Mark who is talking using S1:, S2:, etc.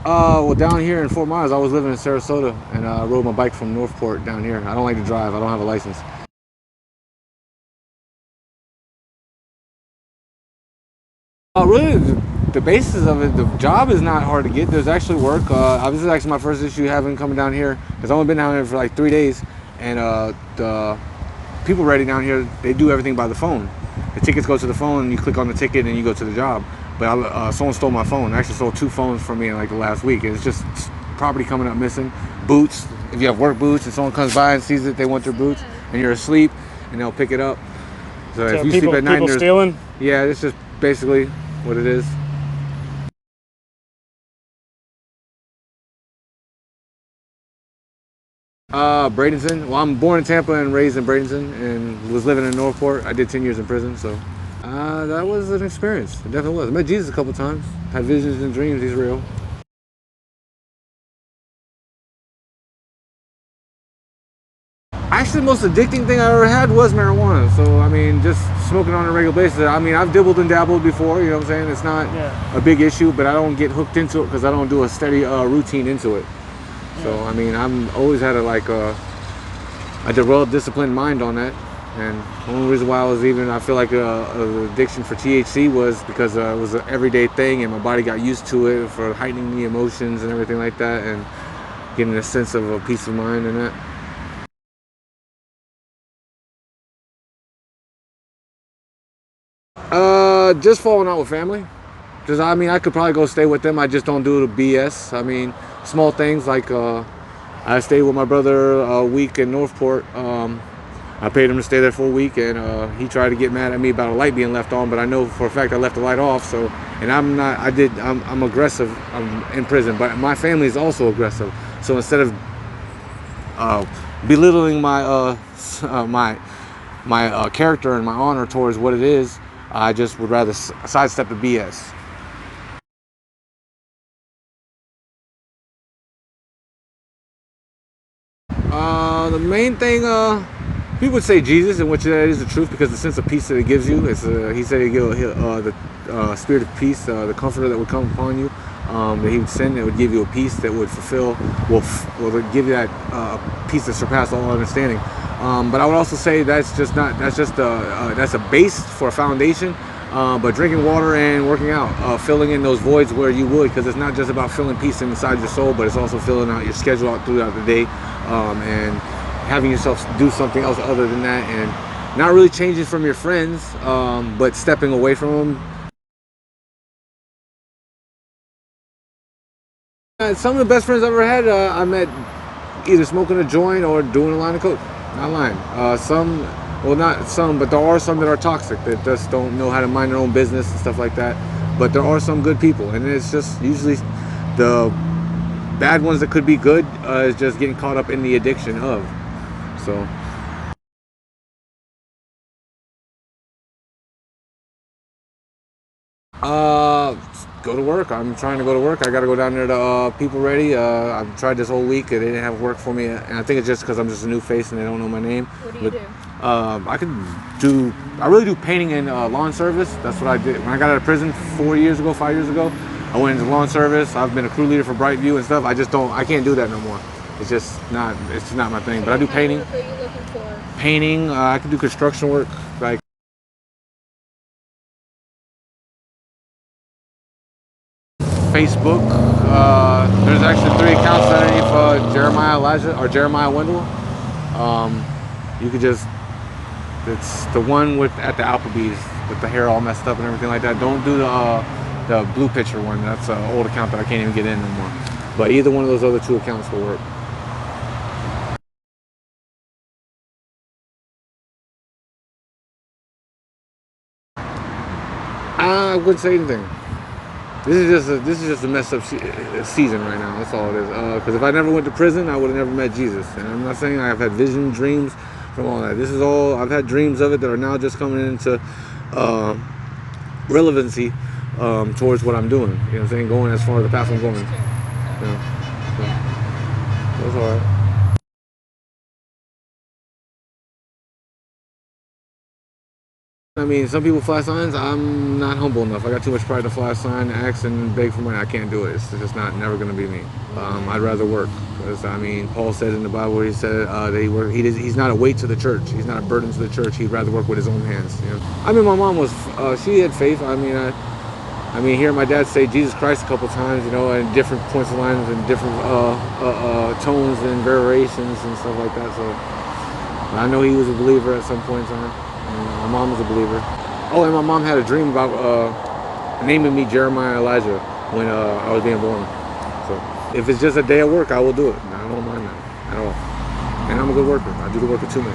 S1: Well, down here in Fort Myers, I was living in Sarasota, and I rode my bike from Northport down here. I don't like to drive. I don't have a license. Really, the basis of it, the job is not hard to get. There's actually work. This is actually my first issue having coming down here, because I've only been down here for like 3 days, and the people ready down here, they do everything by the phone. The tickets go to the phone, you click on the ticket, and you go to the job. But someone stole my phone. They actually stole 2 phones from me in like the last week. It's just property coming up missing. Boots. If you have work boots and someone comes by and sees that they want their boots, and you're asleep, and they'll pick it up. So if you sleep at night,
S2: people stealing.
S1: Yeah, it's just basically what it is. Bradenton. Well, I'm born in Tampa and raised in Bradenton, and was living in Northport. I did 10 years in prison, so that was an experience. It definitely was. I met Jesus a couple times. Had visions and dreams. He's real. Actually, the most addicting thing I ever had was marijuana. So, I mean, just smoking on a regular basis. I mean, I've dibbled and dabbled before, you know what I'm saying? It's not a big issue, but I don't get hooked into it because I don't do a steady routine into it. So, I mean, I'm always had a well-disciplined mind on that. And the only reason why I feel like an addiction for THC was because it was an everyday thing, and my body got used to it for heightening the emotions and everything like that, and getting a sense of a peace of mind and that. Just falling out with family. Just, I mean, I could probably go stay with them. I just don't do the BS. I mean, small things like I stayed with my brother a week in Northport. I paid him to stay there for a week, and he tried to get mad at me about a light being left on, but I know for a fact I left the light off. So, and I'm not. I'm aggressive. I'm in prison, but my family is also aggressive. So instead of belittling my character and my honor towards what it is, I just would rather sidestep the BS. The main thing, people would say Jesus, and which that is the truth, because the sense of peace that it gives you. He said he'd give the spirit of peace, the comforter that would come upon you, that he would send, that would give you a peace that would fulfill, will give you that peace that surpasses all understanding. But I would also say that's a base for a foundation. But drinking water and working out, filling in those voids where you would, because it's not just about filling peace inside your soul, but it's also filling out your schedule out throughout the day, and having yourself do something else other than that, and not really changing from your friends, but stepping away from them. Some of the best friends I've ever had, I met either smoking a joint or doing a line of coke. Not lying. Well, not some, but there are some that are toxic, that just don't know how to mind their own business and stuff like that. But there are some good people, and it's just usually the bad ones that could be good is just getting caught up in the addiction of. So. Uh, Go to work. I'm trying to go to work. I got to go down there to People Ready. I've tried this whole week, and they didn't have work for me. And I think it's just because I'm just a new face and they don't know my name.
S3: What do you do?
S1: I really do painting and lawn service. That's what I did when I got out of prison 5 years ago. I went into lawn service. I've been a crew leader for Brightview and stuff. I can't do that no more. It's just not my thing. But I do painting.
S3: What are you looking for?
S1: Painting. I can do construction work, like Facebook. There's actually 3 accounts underneath Jeremiah Wendel. You could just, it's the one with at the Applebee's with the hair all messed up and everything like that. Don't do the blue picture one. That's an old account that I can't even get in no more. But either one of those other 2 accounts will work. I wouldn't say anything. This is just a messed up season right now. That's all it is. Because if I never went to prison, I would have never met Jesus. And I'm not saying I've had vision, dreams from all that. This is all I've had dreams of it that are now just coming into relevancy towards what I'm doing. You know what I'm saying? Going as far as the path I'm going. Yeah. So, that's all right. I mean, some people fly signs. I'm not humble enough. I got too much pride to fly a sign, ask and beg for money. I can't do it. It's just never going to be me. I'd rather work. Because, I mean, Paul said in the Bible, he said that he's not a weight to the church. He's not a burden to the church. He'd rather work with his own hands. You know? I mean, my mom was, she had faith. I mean, hearing my dad say Jesus Christ a couple times, you know, and different points of lines and different tones and variations and stuff like that. So I know he was a believer at some point in time. My mom was a believer. Oh, and my mom had a dream about naming me Jeremiah Elijah when I was being born. So if it's just a day of work, I will do it. I don't mind that at all. And I'm a good worker. I do the work of 2 men.